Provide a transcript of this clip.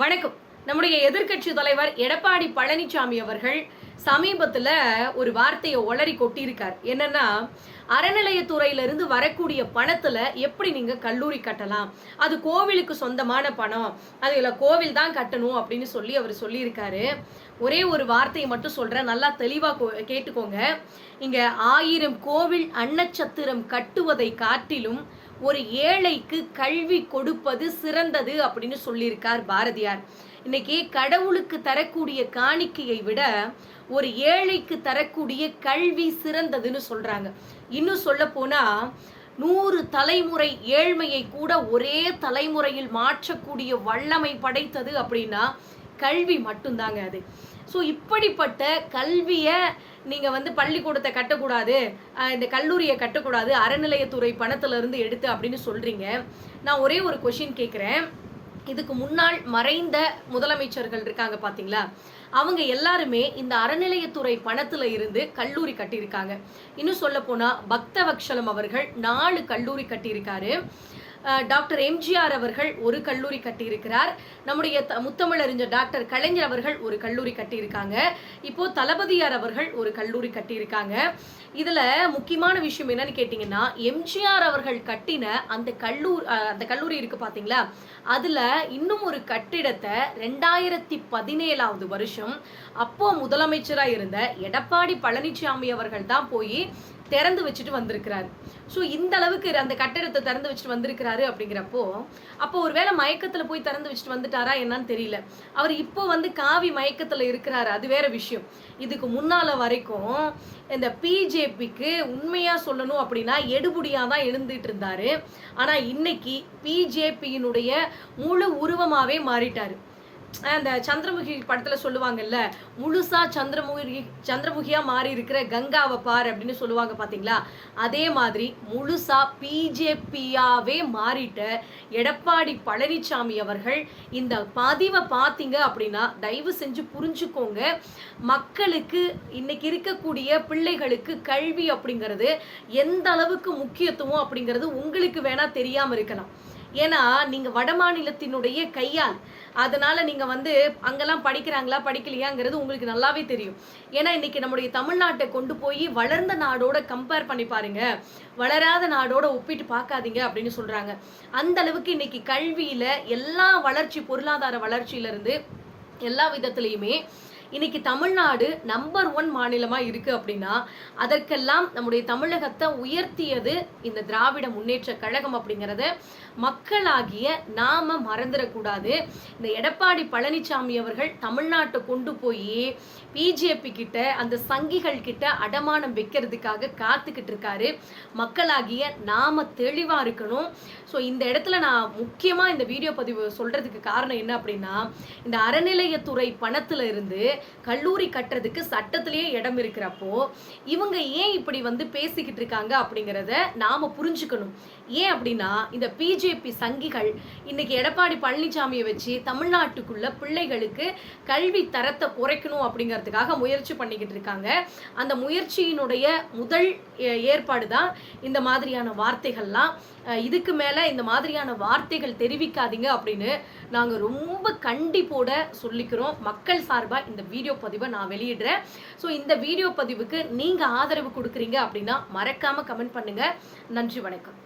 வணக்கம். நம்முடைய எதிர்க்கட்சி தலைவர் எடப்பாடி பழனிசாமி அவர்கள் சமீபத்துல ஒரு வார்த்தையை ஒளறி கொட்டியிருக்கார். என்னன்னா, அறநிலையத்துறையிலிருந்து வரக்கூடிய பணத்துல எப்படி நீங்க கல்லூரி கட்டலாம், அது கோவிலுக்கு சொந்தமான பணம், அதுல கோவில் தான் கட்டணும் அப்படின்னு சொல்லி அவர் சொல்லியிருக்காரு. ஒரே ஒரு வார்த்தையை மட்டும் சொல்றேன், நல்லா தெளிவா கேட்டுக்கோங்க. இங்க 1000 கோவில் அன்னச்சத்திரம் கட்டுவதை காட்டிலும் ஒரு ஏழைக்கு கல்வி கொடுப்பது சிறந்தது அப்படின்னு சொல்லியிருக்கார் பாரதியார். இன்னைக்கு கடவுளுக்கு தரக்கூடிய காணிக்கையை விட ஒரு ஏழைக்கு தரக்கூடிய கல்வி சிறந்ததுன்னு சொல்றாங்க. இன்னும் சொல்ல போனா 100 தலைமுறை ஏழ்மையை கூட ஒரே தலைமுறையில் மாற்றக்கூடிய வல்லமை படைத்தது அப்படின்னா கல்வி மட்டும்தாங்க அது. ஸோ இப்படிப்பட்ட கல்வியை நீங்கள் பள்ளிக்கூடத்தை கட்டக்கூடாது, இந்த கல்லூரியை கட்டக்கூடாது, அறநிலையத்துறை பணத்திலிருந்து எடுத்து அப்படின்னு சொல்கிறீங்க. நான் ஒரே ஒரு கொஷின் கேட்குறேன். இதுக்கு முன்னாள் மறைந்த முதலமைச்சர்கள் இருக்காங்க பார்த்தீங்களா, அவங்க எல்லாருமே இந்த அறநிலையத்துறை பணத்தில் இருந்து கல்லூரி கட்டியிருக்காங்க. இன்னும் சொல்ல போனால் பக்தவக்ஷலம் அவர்கள் 4 கல்லூரி கட்டியிருக்காரு. டாக்டர் எம்ஜிஆர் அவர்கள் ஒரு கல்லூரி கட்டியிருக்கிறார். நம்முடைய முத்தமிழறிஞர் டாக்டர் கலைஞர் அவர்கள் ஒரு கல்லூரி கட்டியிருக்காங்க. இப்போ தளபதியார் அவர்கள் ஒரு கல்லூரி கட்டியிருக்காங்க. இதுல முக்கியமான விஷயம் என்னன்னு கேட்டீங்கன்னா, எம்ஜிஆர் அவர்கள் கட்டின அந்த கல்லூரி இருக்கு பாத்தீங்களா, அதுல இன்னும் ஒரு கட்டிடத்தை 2017 வருஷம் அப்போ முதலமைச்சரா இருந்த எடப்பாடி பழனிசாமி அவர்கள் தான் போய் திறந்து வச்சுட்டு வந்திருக்கிறாரு. ஸோ இந்த அளவுக்கு அந்த கட்டிடத்தை திறந்து வச்சுட்டு வந்திருக்கிறாரு. அப்படிங்கிறப்போ அப்போ ஒருவேளை மயக்கத்துல போய் திறந்து வச்சுட்டு வந்துட்டாரா என்னன்னு தெரியல. அவர் இப்போ காவி மயக்கத்துல இருக்கிறாரு, அது வேற விஷயம். இதுக்கு முன்னால வரைக்கும் இந்த பிஜேபிக்கு உண்மையா சொல்லணும் அப்படின்னா எடுபுடியா தான் எழுந்துட்டு இருந்தாரு. ஆனா இன்னைக்கு பிஜேபியினுடைய முழு உருவமாவே மாறிட்டாரு. அந்த சந்திரமுகி படத்துல சொல்லுவாங்கல்ல, முழுசா சந்திரமுகியா மாறி இருக்கிற கங்காவை பார் அப்படின்னு சொல்லுவாங்க பாத்தீங்களா, அதே மாதிரி முழுசா பிஜேபியாவே மாறிட்ட எடப்பாடி பழனிசாமி அவர்கள் இந்த பதிவை பார்த்தீங்க அப்படின்னா தயவு செஞ்சு புரிஞ்சுக்கோங்க. மக்களுக்கு இன்னைக்கு இருக்கக்கூடிய பிள்ளைகளுக்கு கல்வி அப்படிங்கிறது எந்த அளவுக்கு முக்கியத்துவம் அப்படிங்கிறது உங்களுக்கு வேணா தெரியாம இருக்கலாம். ஏன்னா நீங்க வட மாநிலத்தினுடைய கையால், அதனால நீங்க அங்கெல்லாம் படிக்கிறாங்களா படிக்கலையாங்கிறது உங்களுக்கு நல்லாவே தெரியும். ஏன்னா இன்னைக்கு நம்முடைய தமிழ்நாட்டை கொண்டு போய் வளர்ந்த நாடோட கம்பேர் பண்ணி பாருங்க, வளராத நாடோட ஒப்பிட்டு பார்க்காதீங்க அப்படின்னு சொல்றாங்க. அந்த அளவுக்கு இன்னைக்கு கல்வியில எல்லா வளர்ச்சி, பொருளாதார வளர்ச்சியில இருந்து எல்லா விதத்திலையுமே இன்னைக்கு தமிழ்நாடு நம்பர் 1 மாநிலமா இருக்கு. அப்படின்னா அதற்கெல்லாம் நம்முடைய தமிழகத்தை உயர்த்தியது இந்த திராவிட முன்னேற்ற கழகம் அப்படிங்கிறத மக்களாகிய நாம மறந்துடக்கூடாது. இந்த எடப்பாடி பழனிசாமி அவர்கள் தமிழ்நாட்டை கொண்டு போய் பிஜேபி கிட்ட, அந்த சங்கிகள் கிட்ட அடமானம் வைக்கிறதுக்காக காத்துக்கிட்டு இருக்காரு. மக்களாகிய நாம தெளிவா இருக்கணும். ஸோ இந்த இடத்துல நான் முக்கியமா இந்த வீடியோ பதிவு சொல்றதுக்கு காரணம் என்ன அப்படின்னா, இந்த அறநிலையத்துறை பணத்துல இருந்து கல்லூரி கட்டுறதுக்கு சட்டத்திலேயே இடம் இருக்கிறப்போ இவங்க ஏன் இப்படி பேசிக்கிட்டு இருக்காங்க அப்படிங்கிறத நாம புரிஞ்சுக்கணும். ஏன் அப்படின்னா, இந்த பிஜேபி சங்கிகள் இன்னைக்கு எடப்பாடி பழனிசாமியை வச்சு தமிழ்நாட்டுக்குள்ள பிள்ளைகளுக்கு கல்வி தரத்தை குறைக்கணும் அப்படிங்கிறதுக்காக முயற்சி பண்ணிக்கிட்டு இருக்காங்க. அந்த முயற்சியினுடைய முதல் ஏற்பாடு தான் இந்த மாதிரியான வார்த்தைகள்லாம். இதுக்கு மேல இந்த மாதிரியான வார்த்தைகள் தெரிவிக்காதீங்க அப்படின்னு நாங்க ரொம்ப கண்டிப்போட சொல்லிக்கிறோம். மக்கள் சார்பா இந்த வீடியோ பதிவை நான் வெளியிடுறேன். ஸோ இந்த வீடியோ பதிவுக்கு நீங்க ஆதரவு கொடுக்குறீங்க அப்படின்னா மறக்காம கமெண்ட் பண்ணுங்க. நன்றி, வணக்கம்.